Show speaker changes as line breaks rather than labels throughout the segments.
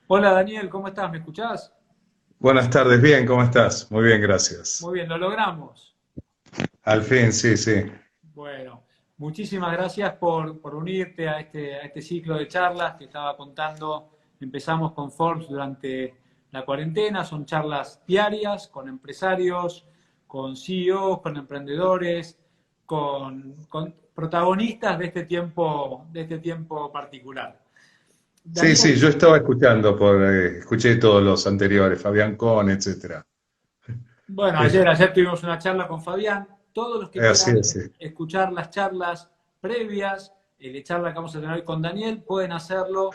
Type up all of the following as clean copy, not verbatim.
Hola Daniel, ¿cómo estás? ¿Me escuchás?
Buenas tardes, bien, ¿cómo estás? Muy bien,
Muy
gracias.
bien, lo logramos.
Al fin, sí, sí.
Bueno, muchísimas gracias por unirte a este ciclo de charlas que estaba contando. Empezamos con Forbes durante la cuarentena, son charlas diarias con empresarios, con CEOs, con emprendedores, con protagonistas de este tiempo particular.
Sí, sí,
Daniel,
yo estaba escuchando, escuché todos los anteriores, Fabián Cohn, etcétera.
bueno,
Eh,
ayer tuvimos una charla con Fabián. Todos los que
Así
quieran
es, sí.
escuchar las charlas previas, la charla que vamos a tener hoy con Daniel, pueden hacerlo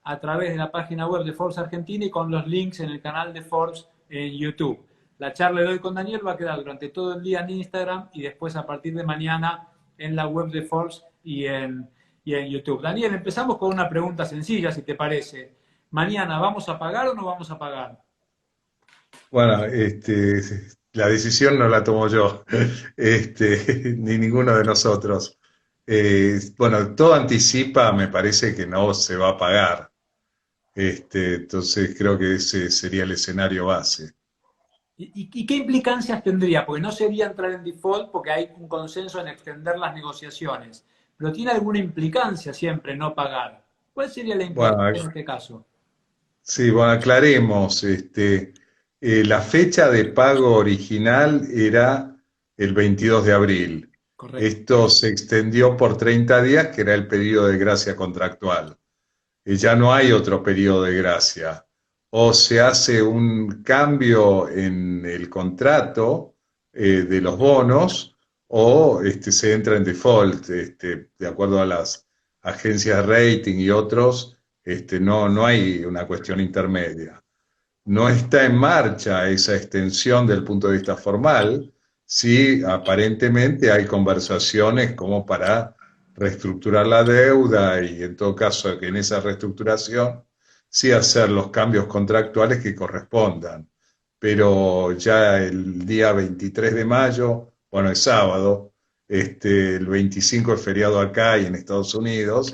a través de la página web de Forbes Argentina y con los links en el canal de Forbes en YouTube. La charla de hoy con Daniel va a quedar durante todo el día en Instagram y después a partir de mañana en la web de Forbes y en YouTube. Daniel, empezamos con una pregunta sencilla, si te parece. ¿Mañana vamos a pagar o no vamos a pagar?
Bueno, la decisión no la tomo yo, ni ninguno de nosotros. Bueno, todo anticipa, me parece que no se va a pagar. Entonces creo que ese sería el escenario base.
¿Y qué implicancias tendría? Porque no sería entrar en default porque hay un consenso en extender las negociaciones, pero tiene alguna implicancia siempre no pagar. ¿Cuál sería la implicancia en
Bueno,
este caso?
sí, bueno, aclaremos, la fecha de pago original era el 22 de abril.
Correcto.
Esto se extendió por 30 días, que era el periodo de gracia contractual. Ya no hay otro periodo de gracia. O se hace un cambio en el contrato de los bonos, o se entra en default, de acuerdo a las agencias de rating y otros, no hay una cuestión intermedia. No está en marcha esa extensión del punto de vista formal, sí aparentemente hay conversaciones como para reestructurar la deuda y en todo caso que en esa reestructuración sí hacer los cambios contractuales que correspondan. Pero ya el día 23 de mayo, bueno, es sábado, el 25 es feriado acá y en Estados Unidos,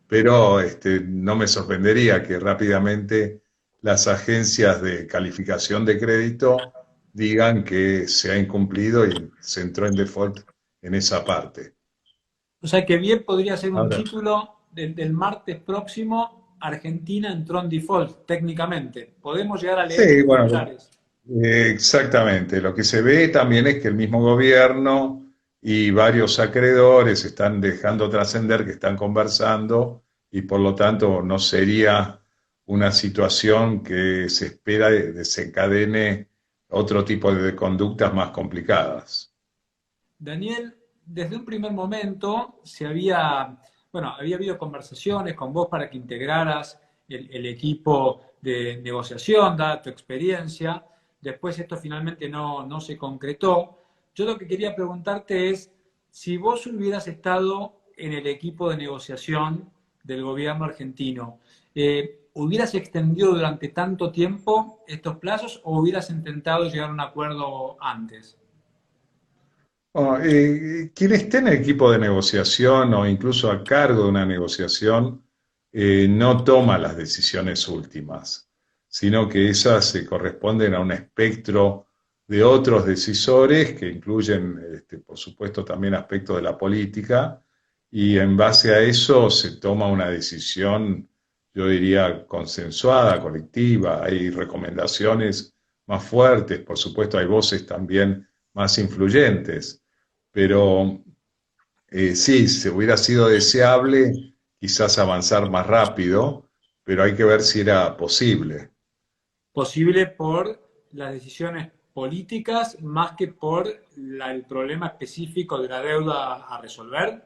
pero no me sorprendería que rápidamente las agencias de calificación de crédito digan que se ha incumplido y se entró en default en esa parte.
O sea que bien podría ser un
Ahora,
título del martes próximo, Argentina entró en default, técnicamente. Podemos llegar a leer
sí,
esos
bueno,
titulares.
exactamente. Lo que se ve también es que el mismo gobierno y varios acreedores están dejando trascender que están conversando y por lo tanto no sería una situación que se espera desencadene otro tipo de conductas más complicadas.
Daniel, desde un primer momento había habido conversaciones con vos para que integraras el equipo de negociación, dada tu experiencia. Después esto finalmente no se concretó. Yo lo que quería preguntarte es si vos hubieras estado en el equipo de negociación del gobierno argentino, ¿hubieras extendido durante tanto tiempo estos plazos o hubieras intentado llegar a un acuerdo antes?
Oh, quien esté en el equipo de negociación o incluso a cargo de una negociación no toma las decisiones últimas, sino que esas se corresponden a un espectro de otros decisores que incluyen, por supuesto, también aspectos de la política, y en base a eso se toma una decisión, yo diría, consensuada, colectiva. Hay recomendaciones más fuertes, por supuesto, hay voces también más influyentes, pero sí, se hubiera sido deseable quizás avanzar más rápido, pero hay que ver si era posible.
Posible por las decisiones políticas más que por el problema específico de la deuda a resolver.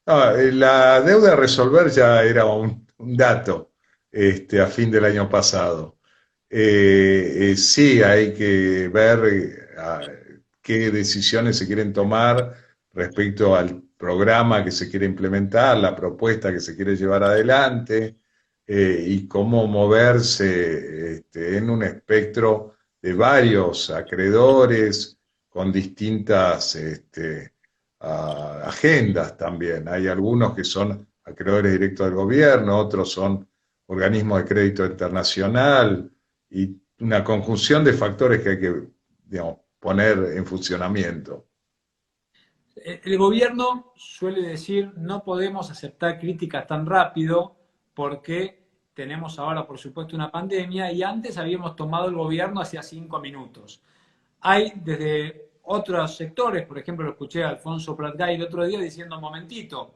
La deuda a resolver ya era un dato a fin del año pasado. Sí, hay que ver qué decisiones se quieren tomar respecto al programa que se quiere implementar, la propuesta que se quiere llevar adelante, y cómo moverse en un espectro de varios acreedores con distintas agendas también. Hay algunos que son acreedores directos del gobierno, otros son organismo de crédito internacional y una conjunción de factores que hay que, digamos, poner en funcionamiento.
El gobierno suele decir no podemos aceptar críticas tan rápido porque tenemos ahora, por supuesto, una pandemia y antes habíamos tomado el gobierno hacía 5 minutos. Hay desde otros sectores, por ejemplo, lo escuché a Alfonso Pratgay el otro día diciendo, un momentito,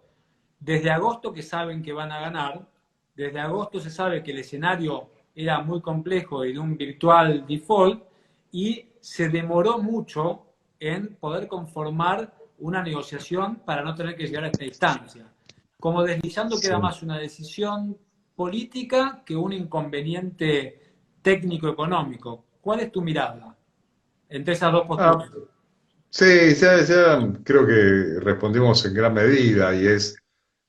desde agosto que saben que van a ganar, desde agosto se sabe que el escenario era muy complejo y de un virtual default y se demoró mucho en poder conformar una negociación para no tener que llegar a esta instancia. Como deslizando que era
Sí.
más una decisión política que un inconveniente técnico-económico. ¿Cuál es tu mirada entre esas dos
Ah,
posturas?
sí, ya creo que respondimos en gran medida y es,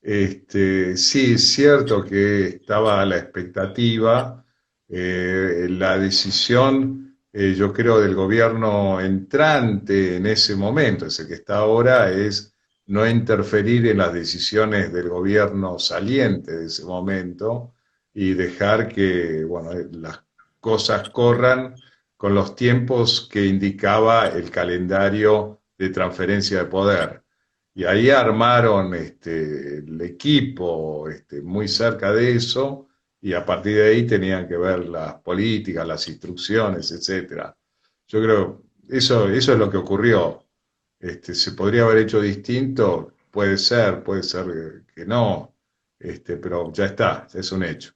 sí, es cierto que estaba a la expectativa, la decisión, yo creo, del gobierno entrante en ese momento, ese que está ahora, es no interferir en las decisiones del gobierno saliente de ese momento y dejar que, bueno, las cosas corran con los tiempos que indicaba el calendario de transferencia de poder. Y ahí armaron el equipo muy cerca de eso y a partir de ahí tenían que ver las políticas, las instrucciones, etcétera. Yo creo, eso es lo que ocurrió. ¿Se podría haber hecho distinto? Puede ser que no, pero ya está, ya es un hecho.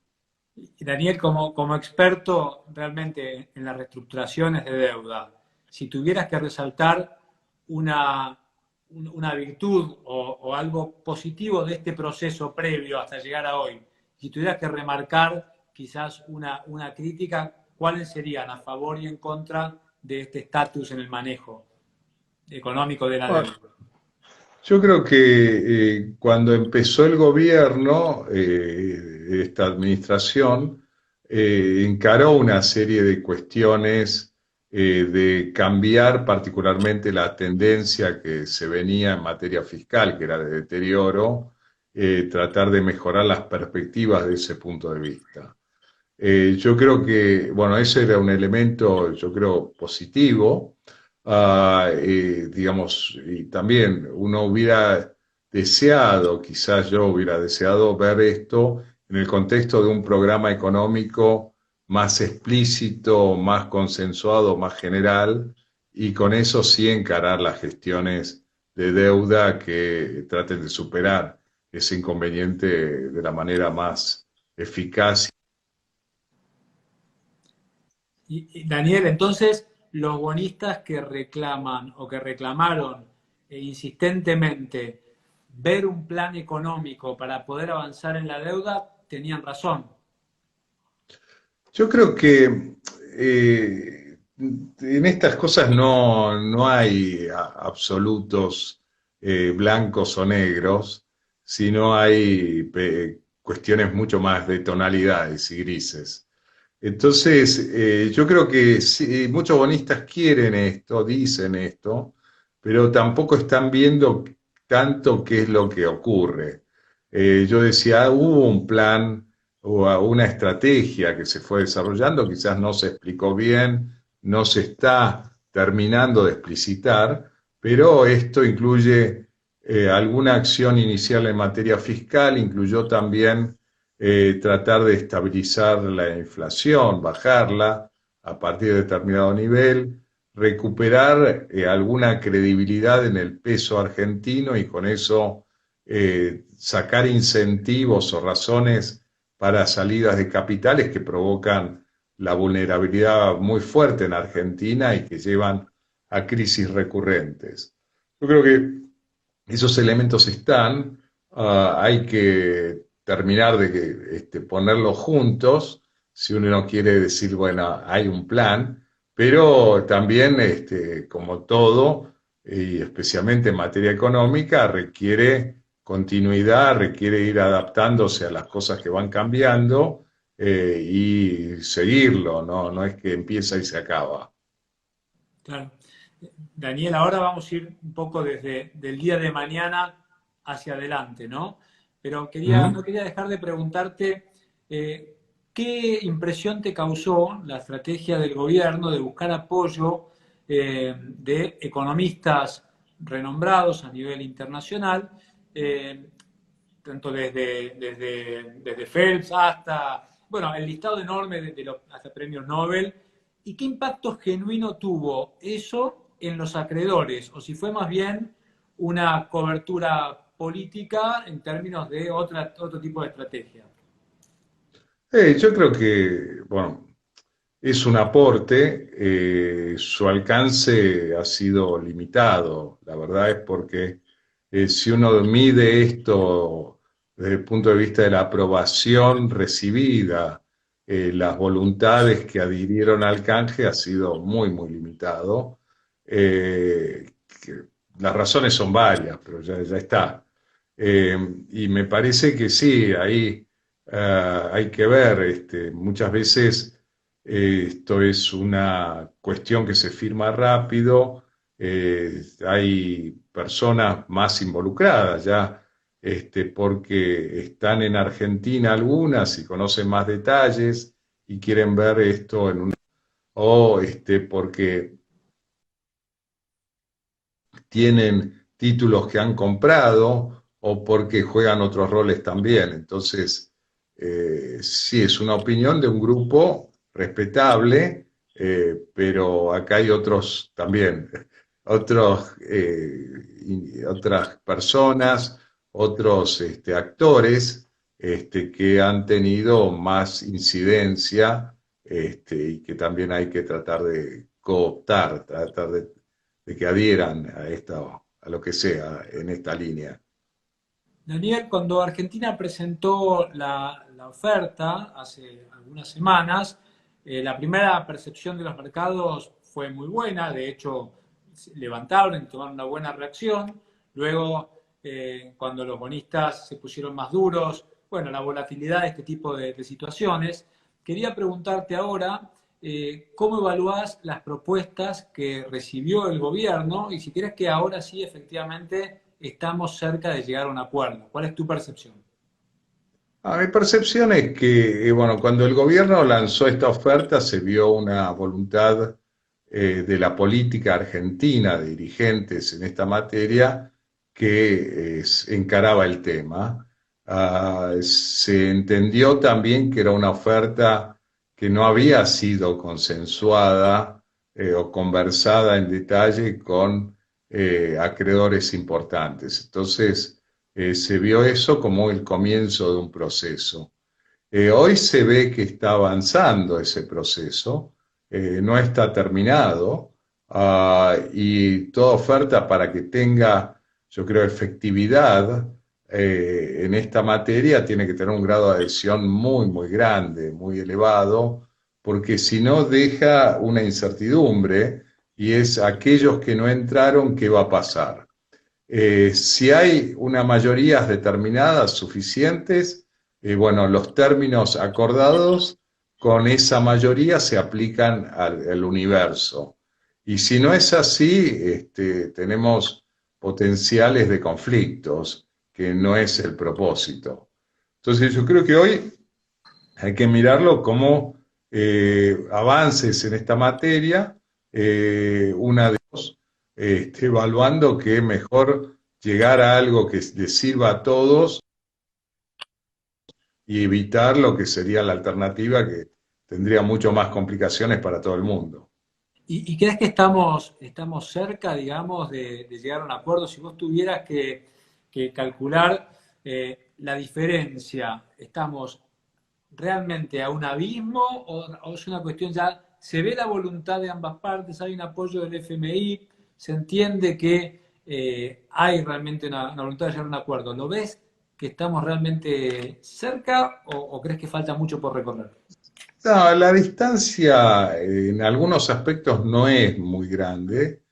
Y Daniel, como experto realmente en las reestructuraciones de deuda, si tuvieras que resaltar una, una virtud o algo positivo de este proceso previo hasta llegar a hoy, si tuvieras que remarcar quizás una crítica, ¿cuáles serían a favor y en contra de este estatus en el manejo económico de la
Bueno,
deuda?
yo creo que cuando empezó el gobierno, esta administración, encaró una serie de cuestiones de cambiar particularmente la tendencia que se venía en materia fiscal, que era de deterioro, tratar de mejorar las perspectivas de ese punto de vista. Yo creo que, bueno, ese era un elemento, yo creo, positivo, digamos, y también uno hubiera deseado, quizás yo hubiera deseado ver esto en el contexto de un programa económico más explícito, más consensuado, más general, y con eso sí encarar las gestiones de deuda que traten de superar ese inconveniente de la manera más eficaz.
Y, Daniel, entonces, los bonistas que reclaman o que reclamaron insistentemente ver un plan económico para poder avanzar en la deuda, tenían razón.
Yo creo que en estas cosas no hay absolutos blancos o negros, sino hay cuestiones mucho más de tonalidades y grises. Entonces, yo creo que sí, muchos bonistas quieren esto, dicen esto, pero tampoco están viendo tanto qué es lo que ocurre. Yo decía, hubo un plan o una estrategia que se fue desarrollando, quizás no se explicó bien, no se está terminando de explicitar, pero esto incluye alguna acción inicial en materia fiscal, incluyó también tratar de estabilizar la inflación, bajarla a partir de determinado nivel, recuperar alguna credibilidad en el peso argentino y con eso sacar incentivos o razones para salidas de capitales que provocan la vulnerabilidad muy fuerte en Argentina y que llevan a crisis recurrentes. Yo creo que esos elementos están, hay que terminar de ponerlos juntos, si uno no quiere decir, bueno, hay un plan, pero también, como todo, y especialmente en materia económica, requiere continuidad, requiere ir adaptándose a las cosas que van cambiando y seguirlo, ¿no? No es que empieza y se acaba.
Claro. Daniel, ahora vamos a ir un poco desde el día de mañana hacia adelante, ¿no? Pero no
¿Mm?
quería dejar de preguntarte ¿qué impresión te causó la estrategia del gobierno de buscar apoyo de economistas renombrados a nivel internacional, eh, tanto desde Phelps hasta, bueno, el listado enorme hasta premios Nobel? ¿Y qué impacto genuino tuvo eso en los acreedores? O si fue más bien una cobertura política en términos de otro tipo de estrategia.
Yo creo que, bueno, es un aporte, su alcance ha sido limitado, la verdad es porque si uno mide esto desde el punto de vista de la aprobación recibida, las voluntades que adhirieron al canje ha sido muy, muy limitado. Que las razones son varias, pero ya está. Y me parece que sí, ahí hay que ver, muchas veces esto es una cuestión que se firma rápido, hay personas más involucradas ya, porque están en Argentina algunas y conocen más detalles y quieren ver esto en un... o porque tienen títulos que han comprado o porque juegan otros roles también. Entonces, sí, es una opinión de un grupo respetable, pero acá hay otros también, otras personas, otros actores que han tenido más incidencia y que también hay que tratar de cooptar, tratar de que adhieran a esto, a lo que sea, en esta línea.
Daniel, cuando Argentina presentó la oferta hace algunas semanas, la primera percepción de los mercados fue muy buena, de hecho levantaron y tomaron una buena reacción. Luego, cuando los bonistas se pusieron más duros, bueno, la volatilidad de este tipo de situaciones. Quería preguntarte ahora, ¿cómo evaluás las propuestas que recibió el gobierno y si crees que ahora sí efectivamente estamos cerca de llegar a un acuerdo? ¿Cuál es tu percepción?
Mi percepción es que, bueno, cuando el gobierno lanzó esta oferta se vio una voluntad de la política argentina, de dirigentes en esta materia, que encaraba el tema. Se entendió también que era una oferta que no había sido consensuada o conversada en detalle con acreedores importantes. Entonces, se vio eso como el comienzo de un proceso. Hoy se ve que está avanzando ese proceso, no está terminado, y toda oferta para que tenga, yo creo, efectividad en esta materia tiene que tener un grado de adhesión muy, muy grande, muy elevado, porque si no deja una incertidumbre y es aquellos que no entraron, ¿qué va a pasar? Si hay unas mayorías determinadas suficientes, bueno, los términos acordados con esa mayoría se aplican al universo. Y si no es así, tenemos potenciales de conflictos, que no es el propósito. Entonces yo creo que hoy hay que mirarlo como avances en esta materia, una de dos, evaluando que es mejor llegar a algo que les sirva a todos y evitar lo que sería la alternativa que tendría mucho más complicaciones para todo el mundo.
¿Y crees que estamos cerca, digamos, de llegar a un acuerdo? Si vos tuvieras que calcular la diferencia, ¿estamos realmente a un abismo o es una cuestión ya, se ve la voluntad de ambas partes, hay un apoyo del FMI, se entiende que hay realmente una voluntad de llegar a un acuerdo? ¿Lo ves que estamos realmente cerca o crees que falta mucho por recorrer?
No, la distancia en algunos aspectos no es muy grande.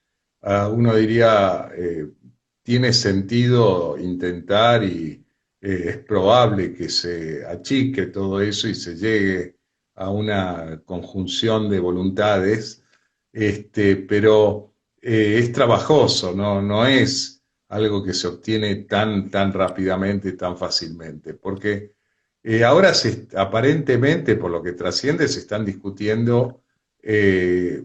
Uno diría, tiene sentido intentar y es probable que se achique todo eso y se llegue a una conjunción de voluntades, pero es trabajoso, no es algo que se obtiene tan rápidamente, tan fácilmente, porque Ahora aparentemente, por lo que trasciende, se están discutiendo eh,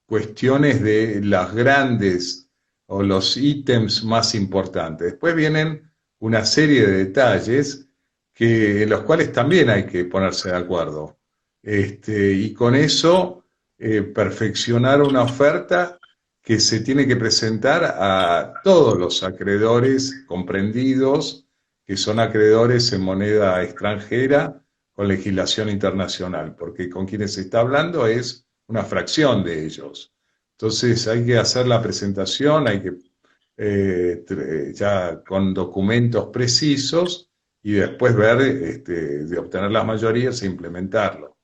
cuestiones de las grandes o los ítems más importantes. Después vienen una serie de detalles en los cuales también hay que ponerse de acuerdo. Y con eso perfeccionar una oferta que se tiene que presentar a todos los acreedores comprendidos, que son acreedores en moneda extranjera con legislación internacional, porque con quienes se está hablando es una fracción de ellos. Entonces hay que hacer la presentación, hay que ya con documentos precisos y después ver de obtener las mayorías e implementarlo.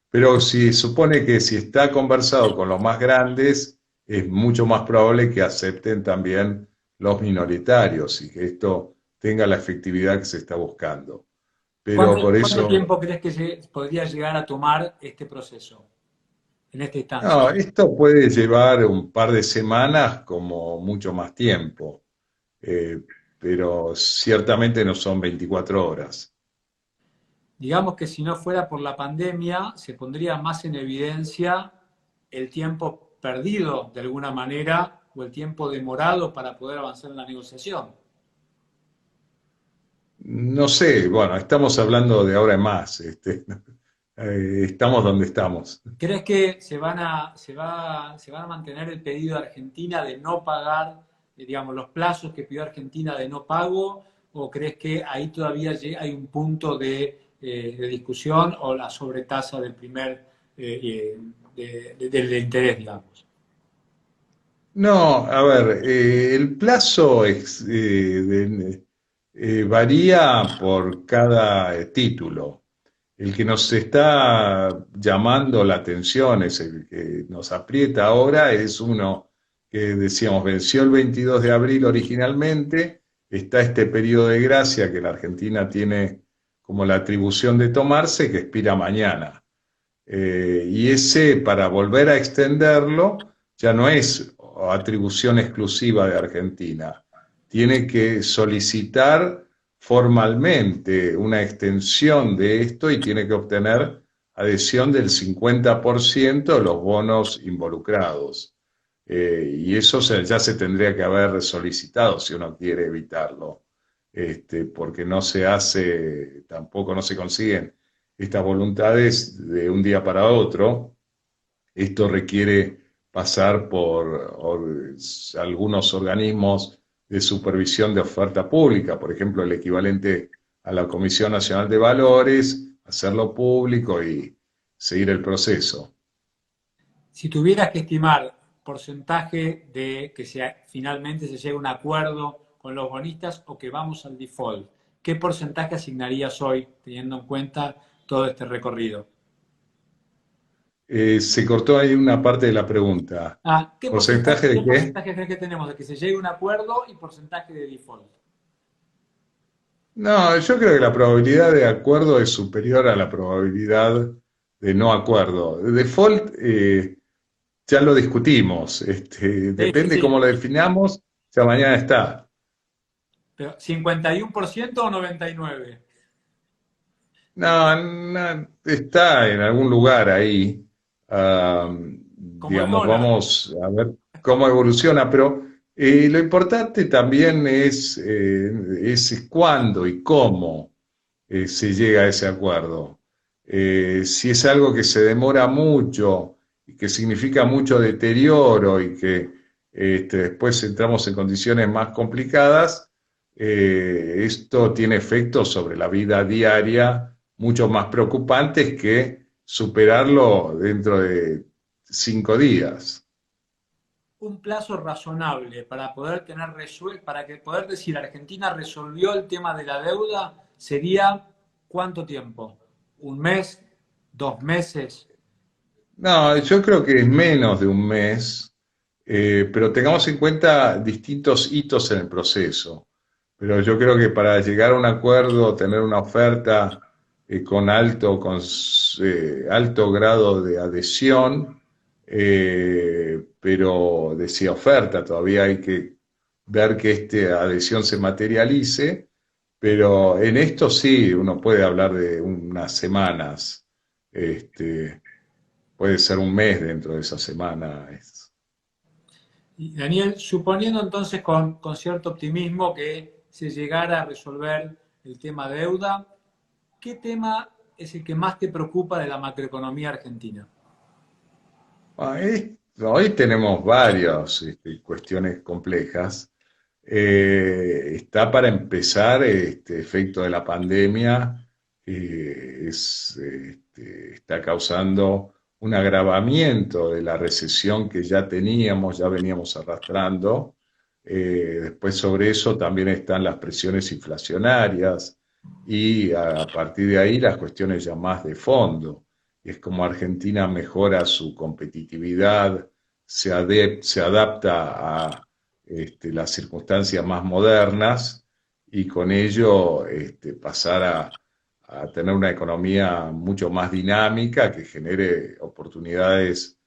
Pero si supone que si está conversado con los más grandes, es mucho más probable que acepten también los minoritarios y que esto tenga la efectividad que se está buscando. Pero por
Cuánto
eso,
tiempo crees que se podría llegar a tomar este proceso en esta instancia?
no, esto puede llevar un par de semanas como mucho más tiempo, eh, pero ciertamente no son 24 horas.
Digamos que si no fuera por la pandemia, se pondría más en evidencia el tiempo perdido de alguna manera o el tiempo demorado para poder avanzar en la negociación.
No sé, bueno, estamos hablando de ahora en más, estamos donde estamos.
¿Crees que se van a mantener el pedido de Argentina de no pagar, digamos, los plazos que pidió Argentina de no pago? ¿O crees que ahí todavía hay un punto de discusión o la sobretasa del primer del interés, digamos?
No, a ver, el plazo varía por cada título. El que nos está llamando la atención, es el que nos aprieta ahora, es uno que decíamos venció el 22 de abril originalmente, está este periodo de gracia que la Argentina tiene como la atribución de tomarse, que expira mañana. Y ese, para volver a extenderlo, ya no es atribución exclusiva de Argentina. Tiene que solicitar formalmente una extensión de esto y tiene que obtener adhesión del 50% de los bonos involucrados. Y eso ya se tendría que haber solicitado si uno quiere evitarlo, porque no se hace, tampoco no se consiguen estas voluntades de un día para otro. Esto requiere pasar por algunos organismos de supervisión de oferta pública, por ejemplo, el equivalente a la Comisión Nacional de Valores, hacerlo público y seguir el proceso.
Si tuvieras que estimar porcentaje de que finalmente se llegue a un acuerdo con los bonistas o que vamos al default, ¿qué porcentaje asignarías hoy teniendo en cuenta todo este recorrido?
Se cortó ahí una parte de la pregunta. ¿Porcentaje de
¿Qué
qué?
porcentaje crees que tenemos de que se llegue a un acuerdo y porcentaje de default?
No, yo creo que la probabilidad de acuerdo es superior a la probabilidad de no acuerdo. Default, ya lo discutimos,
Sí, sí,
depende
sí.
cómo lo definamos, ya mañana está.
Pero ¿51% o 99%?
No, no, está en algún lugar ahí.
Como el
Digamos,
dólar.
vamos a ver cómo evoluciona, pero lo importante también es cuándo y cómo se llega a ese acuerdo. Si es algo que se demora mucho y que significa mucho deterioro y que después entramos en condiciones más complicadas, esto tiene efectos sobre la vida diaria mucho más preocupantes que superarlo dentro de 5 días.
Un plazo razonable para poder para que poder decir Argentina resolvió el tema de la deuda sería ¿cuánto tiempo? ¿Un mes? ¿2 meses?
No, yo creo que es menos de un mes, pero tengamos en cuenta distintos hitos en el proceso. Pero yo creo que para llegar a un acuerdo, tener una oferta con alto grado de adhesión, pero decía oferta, todavía hay que ver que esta adhesión se materialice. Pero en esto sí, uno puede hablar de unas semanas, este, puede ser un mes dentro de esa semana.
Y, Daniel, suponiendo entonces con cierto optimismo que se llegara a resolver el tema deuda, ¿qué tema es el que más te preocupa de la macroeconomía argentina?
Hoy tenemos varias cuestiones complejas. Está para empezar este efecto de la pandemia, está causando un agravamiento de la recesión que ya teníamos, ya veníamos arrastrando. Después sobre eso también están las presiones inflacionarias y a partir de ahí las cuestiones ya más de fondo. Es como Argentina mejora su competitividad, se adapta a las circunstancias más modernas y con ello pasar a tener una economía mucho más dinámica que genere oportunidades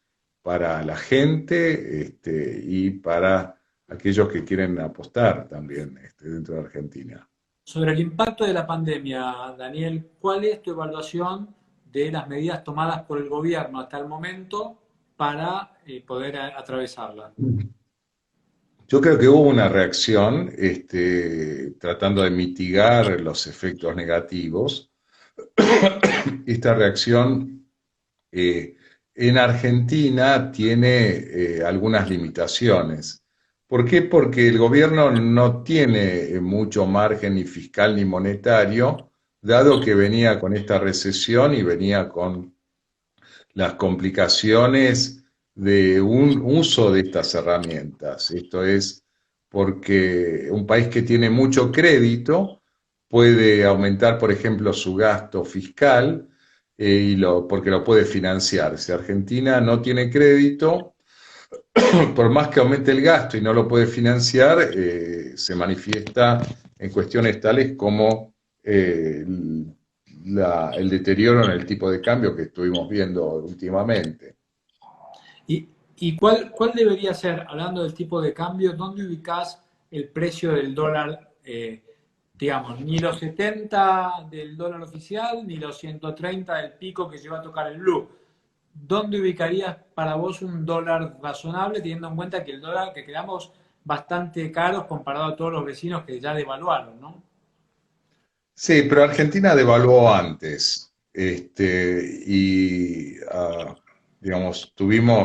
para la gente y para aquellos que quieren apostar también dentro de Argentina.
Sobre el impacto de la pandemia, Daniel, ¿cuál es tu evaluación de las medidas tomadas por el gobierno hasta el momento para poder atravesarla?
Yo creo que hubo una reacción tratando de mitigar los efectos negativos. Esta reacción eh, en Argentina tiene algunas limitaciones. ¿Por qué? Porque el gobierno no tiene mucho margen ni fiscal ni monetario, dado que venía con esta recesión y venía con las complicaciones de un uso de estas herramientas. Esto es porque un país que tiene mucho crédito puede aumentar, por ejemplo, su gasto fiscal porque lo puede financiar. Si Argentina no tiene crédito, por más que aumente el gasto y no lo puede financiar, se manifiesta en cuestiones tales como el deterioro en el tipo de cambio que estuvimos viendo últimamente.
¿Y cuál debería ser, hablando del tipo de cambio, dónde ubicás el precio del dólar, digamos, ni los 70 del dólar oficial, ni los 130 del pico que llegó a tocar el blue? ¿Dónde ubicarías para vos un dólar razonable, teniendo en cuenta que el dólar que quedamos bastante caros comparado a todos los vecinos que ya devaluaron, ¿no?
Sí, pero Argentina devaluó antes. Digamos,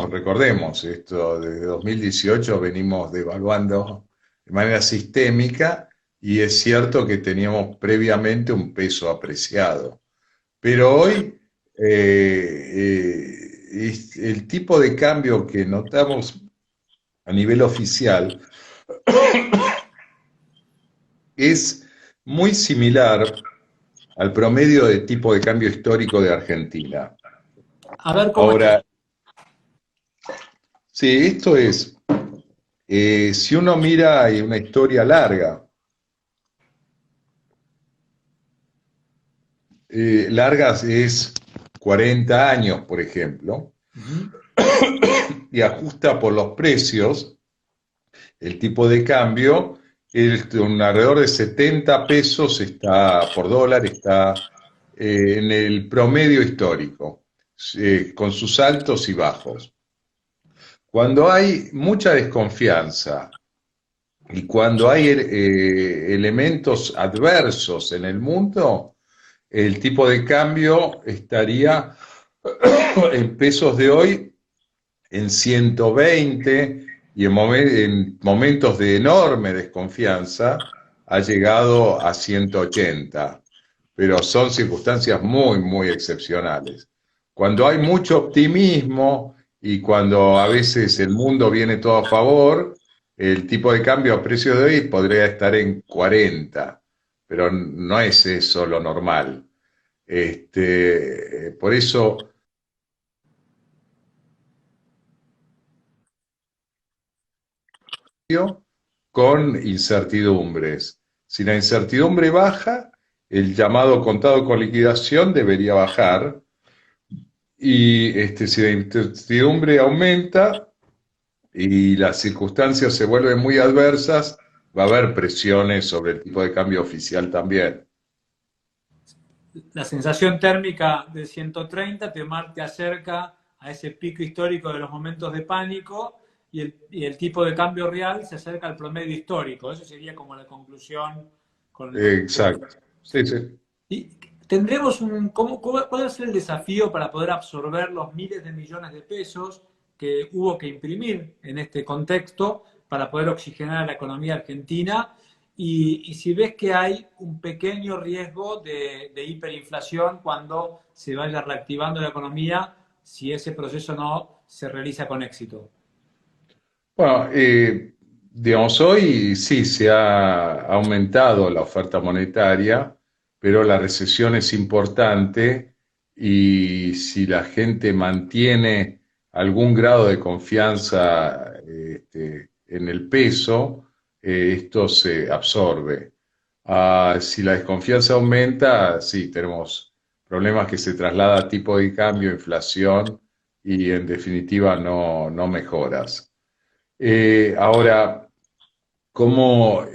recordemos, esto desde 2018 venimos devaluando de manera sistémica y es cierto que teníamos previamente un peso apreciado. Pero hoy el tipo de cambio que notamos a nivel oficial es muy similar al promedio de tipo de cambio histórico de Argentina.
A ver cómo es eso.
Ahora, sí, esto es, si uno mira hay una historia larga, largas es 40 años, por ejemplo,
Ujú.
y ajusta por los precios, el tipo de cambio, un alrededor de 70 pesos está, por dólar, está en el promedio histórico, con sus altos y bajos. Cuando hay mucha desconfianza y cuando hay elementos adversos en el mundo, el tipo de cambio estaría en pesos de hoy en 120 y en momentos de enorme desconfianza ha llegado a 180, pero son circunstancias muy, muy excepcionales. Cuando hay mucho optimismo y cuando a veces el mundo viene todo a favor, el tipo de cambio a precio de hoy podría estar en 40, pero no es eso lo normal. Por eso con incertidumbres. Si la incertidumbre baja, el llamado contado con liquidación debería bajar y si la incertidumbre aumenta y las circunstancias se vuelven muy adversas, va a haber presiones sobre el tipo de cambio oficial también.
La sensación térmica de 130 te acerca a ese pico histórico de los momentos de pánico y el tipo de cambio real se acerca al promedio histórico. Eso sería como la conclusión con
Exacto. Sí, sí.
y tendremos ¿cuál va a ser el desafío para poder absorber los miles de millones de pesos que hubo que imprimir en este contexto para poder oxigenar a la economía argentina? Y si ves que hay un pequeño riesgo de hiperinflación cuando se vaya reactivando la economía, si ese proceso no se realiza con éxito.
Bueno, digamos, hoy sí se ha aumentado la oferta monetaria, pero la recesión es importante y si la gente mantiene algún grado de confianza en el peso, esto se absorbe. Si la desconfianza aumenta, sí, tenemos problemas que se traslada a tipo de cambio, inflación y en definitiva no mejoras. Ahora, ¿cómo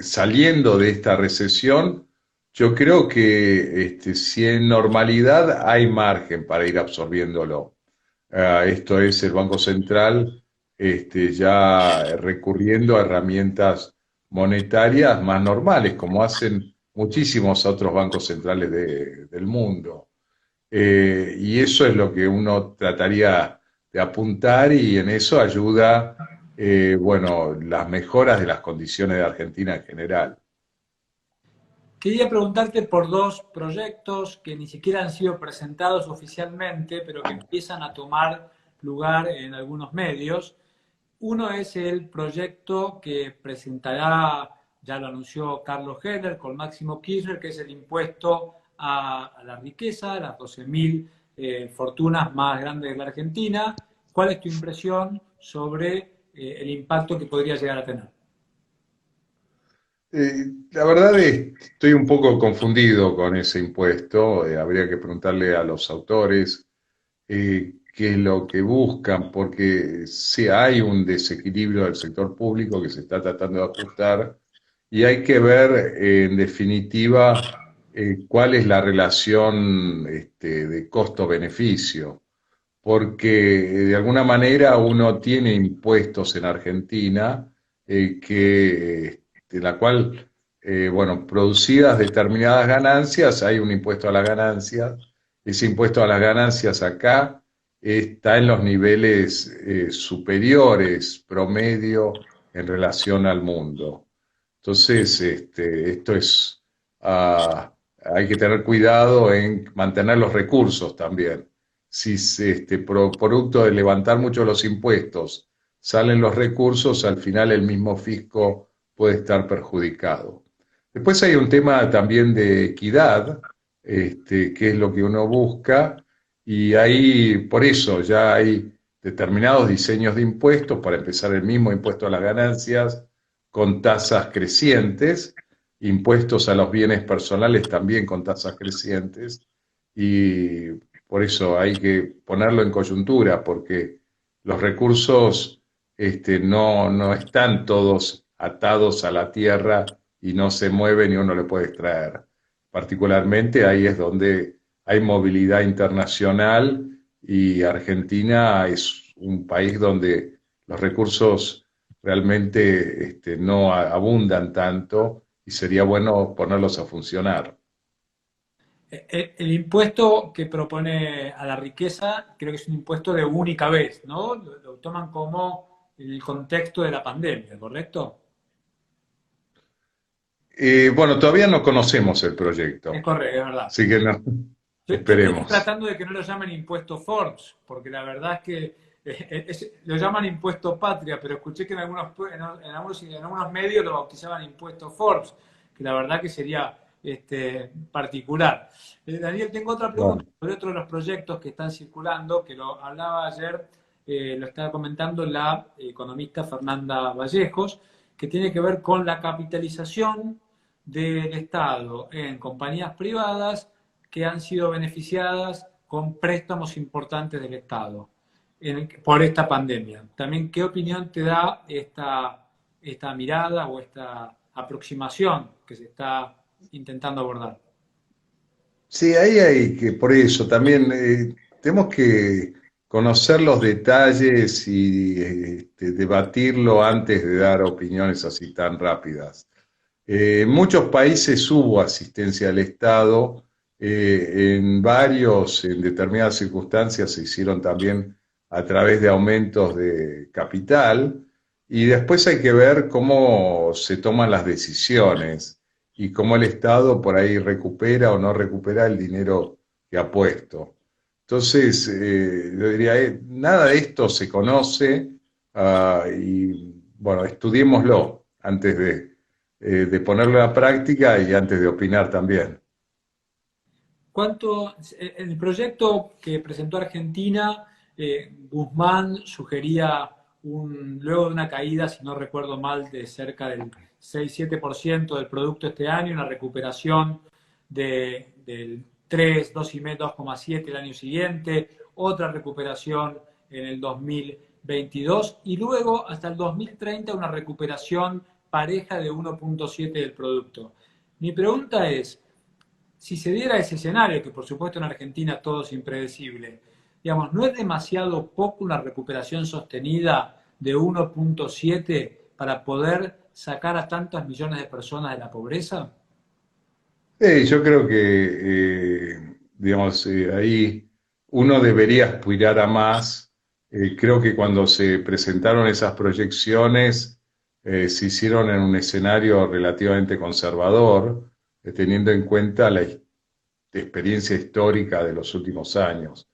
saliendo de esta recesión? Yo creo que si en normalidad hay margen para ir absorbiéndolo. Esto es el Banco Central ya recurriendo a herramientas monetarias más normales, como hacen muchísimos otros bancos centrales del mundo. Y eso es lo que uno trataría de apuntar y en eso ayuda, bueno, las mejoras de las condiciones de Argentina en general.
Quería preguntarte por dos proyectos que ni siquiera han sido presentados oficialmente, pero que empiezan a tomar lugar en algunos medios. Uno es el proyecto que presentará, ya lo anunció Carlos Heller con Máximo Kirchner, que es el impuesto a la riqueza, las 12.000 fortunas más grandes de la Argentina. ¿Cuál es tu impresión sobre el impacto que podría llegar a tener?
La verdad es que estoy un poco confundido con ese impuesto. Habría que preguntarle a los autores qué es lo que buscan, porque sí hay un desequilibrio del sector público que se está tratando de ajustar y hay que ver en definitiva cuál es la relación de costo-beneficio, porque de alguna manera uno tiene impuestos en Argentina de la cual, bueno, producidas determinadas ganancias, hay un impuesto a las ganancias. Ese impuesto a las ganancias acá está en los niveles superiores, promedio, en relación al mundo. Entonces, esto es, hay que tener cuidado en mantener los recursos también. Si producto de levantar mucho los impuestos salen los recursos, al final el mismo fisco puede estar perjudicado. Después hay un tema también de equidad, que es lo que uno busca, y ahí por eso ya hay determinados diseños de impuestos, para empezar el mismo impuesto a las ganancias, con tasas crecientes, impuestos a los bienes personales también con tasas crecientes, y por eso hay que ponerlo en coyuntura, porque los recursos no están todos atados a la tierra y no se mueven y uno le puede extraer. Particularmente ahí es donde hay movilidad internacional y Argentina es un país donde los recursos realmente no abundan tanto y sería bueno ponerlos a funcionar.
El impuesto que propone a la riqueza creo que es un impuesto de única vez, ¿no? Lo toman como el contexto de la pandemia, ¿correcto?
Bueno, todavía no conocemos el
Es
proyecto,
correcto, es verdad.
así que no,
Yo estoy
esperemos.
tratando de que no lo llamen impuesto Forbes, porque la verdad es que lo llaman impuesto patria, pero escuché que en algunos medios lo bautizaban impuesto Forbes, que la verdad que sería particular. Daniel, tengo otra pregunta
Bueno.
sobre otro de los proyectos que están circulando, que lo hablaba ayer, lo estaba comentando la economista Fernanda Vallejos, que tiene que ver con la capitalización del Estado en compañías privadas que han sido beneficiadas con préstamos importantes del Estado por esta pandemia. También, ¿qué opinión te da esta mirada o esta aproximación que se está intentando abordar?
Sí, ahí hay que, por eso también tenemos que conocer los detalles y debatirlo antes de dar opiniones así tan rápidas. En muchos países hubo asistencia al Estado, en varios, en determinadas circunstancias, se hicieron también a través de aumentos de capital, y después hay que ver cómo se toman las decisiones y cómo el Estado por ahí recupera o no recupera el dinero que ha puesto. Entonces, yo diría, nada de esto se conoce, y bueno, estudiémoslo antes de ponerlo a práctica y antes de opinar también.
¿Cuánto, en el proyecto que presentó Argentina, Guzmán sugería luego de una caída, si no recuerdo mal, de cerca del 6-7% del producto este año, una recuperación del 3, 2,5, 2,7 el año siguiente, otra recuperación en el 2022 y luego hasta el 2030 una recuperación pareja de 1,7 del producto. Mi pregunta es, si se diera ese escenario, que por supuesto en Argentina todo es impredecible, digamos, ¿no es demasiado poco una recuperación sostenida de 1,7 para poder sacar a tantos millones de personas de la pobreza?
Yo creo que, digamos, ahí uno debería aspirar a más. Creo que cuando se presentaron esas proyecciones, se hicieron en un escenario relativamente conservador, teniendo en cuenta la experiencia histórica de los últimos años.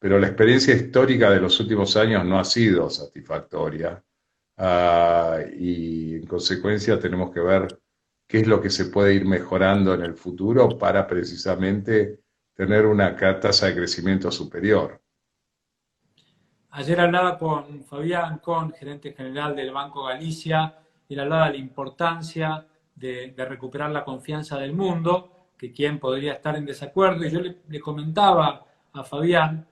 Pero la experiencia histórica de los últimos años no ha sido satisfactoria. Y en consecuencia tenemos que ver qué es lo que se puede ir mejorando en el futuro para precisamente tener una tasa de crecimiento superior.
Ayer hablaba con Fabián Con, gerente general del Banco Galicia, y él hablaba de la importancia de recuperar la confianza del mundo, que quién podría estar en desacuerdo, y yo le comentaba a Fabián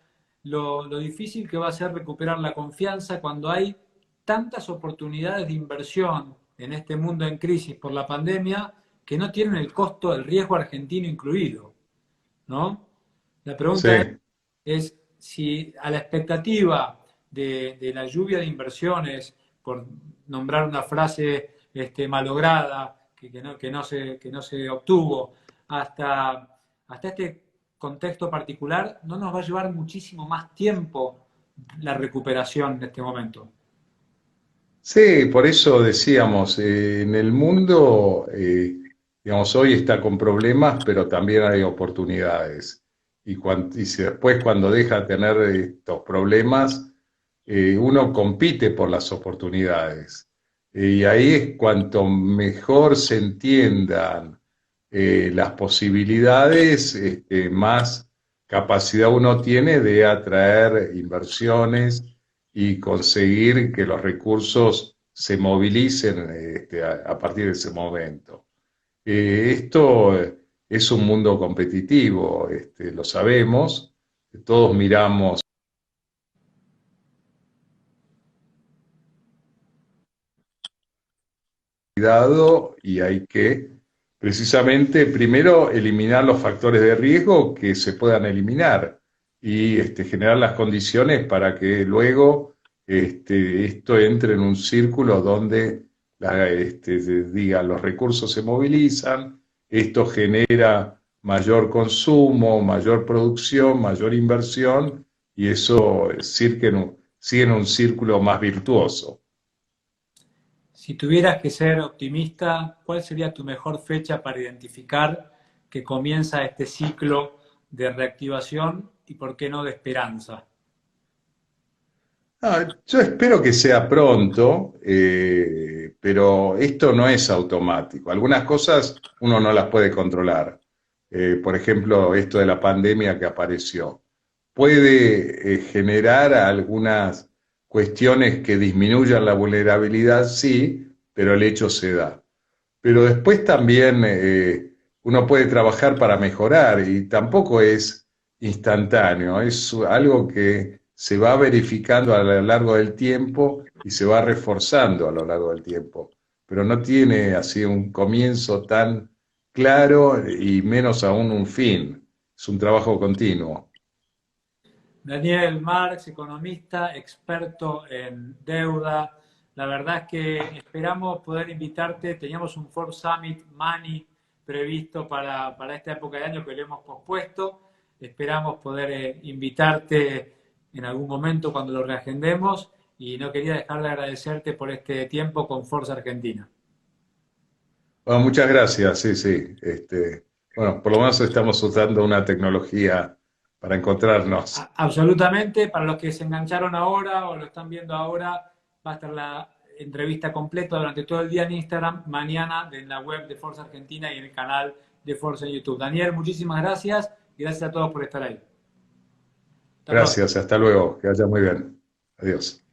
lo difícil que va a ser recuperar la confianza cuando hay tantas oportunidades de inversión en este mundo en crisis por la pandemia que no tienen el costo del riesgo argentino incluido, ¿no? La
Sí,
pregunta es si a la expectativa de la lluvia de inversiones, por nombrar una frase malograda que no se obtuvo, hasta este contexto particular, no nos va a llevar muchísimo más tiempo la recuperación en este momento.
sí, por eso decíamos, en el mundo, digamos, hoy está con problemas, pero también hay oportunidades. Y si después cuando deja de tener estos problemas, uno compite por las oportunidades. Y ahí es cuanto mejor se entiendan las posibilidades, más capacidad uno tiene de atraer inversiones y conseguir que los recursos se movilicen a partir de ese momento. Esto es un mundo competitivo, lo sabemos, todos miramos cuidado y hay que precisamente primero eliminar los factores de riesgo que se puedan eliminar y generar las condiciones para que luego esto entre en un círculo donde diga, los recursos se movilizan, esto genera mayor consumo, mayor producción, mayor inversión y eso sigue en un círculo más virtuoso.
Si tuvieras que ser optimista, ¿cuál sería tu mejor fecha para identificar que comienza este ciclo de reactivación y, por qué no, de esperanza?
Yo espero que sea pronto, pero esto no es automático. Algunas cosas uno no las puede controlar. Por ejemplo, esto de la pandemia que apareció. Puede generar algunas cuestiones que disminuyan la vulnerabilidad, sí, pero el hecho se da. Pero después también uno puede trabajar para mejorar y tampoco es instantáneo, es algo que se va verificando a lo largo del tiempo y se va reforzando a lo largo del tiempo. pero no tiene así un comienzo tan claro y menos aún un fin. Es un trabajo continuo.
Daniel Marx, economista, experto en deuda. La verdad es que esperamos poder invitarte. Teníamos un Forbes Summit Money previsto para esta época de año que lo hemos pospuesto. Esperamos poder invitarte en algún momento cuando lo reagendemos y no quería dejar de agradecerte por este tiempo con Forza Argentina.
Bueno, muchas gracias, sí, sí. Bueno, por lo menos estamos usando una tecnología para encontrarnos.
Absolutamente, para los que se engancharon ahora o lo están viendo ahora, va a estar la entrevista completa durante todo el día en Instagram, mañana en la web de Forza Argentina y en el canal de Forza en YouTube. Daniel, muchísimas gracias y gracias a todos por estar ahí. Hasta pronto.
Gracias, hasta luego, que vaya muy bien. Adiós.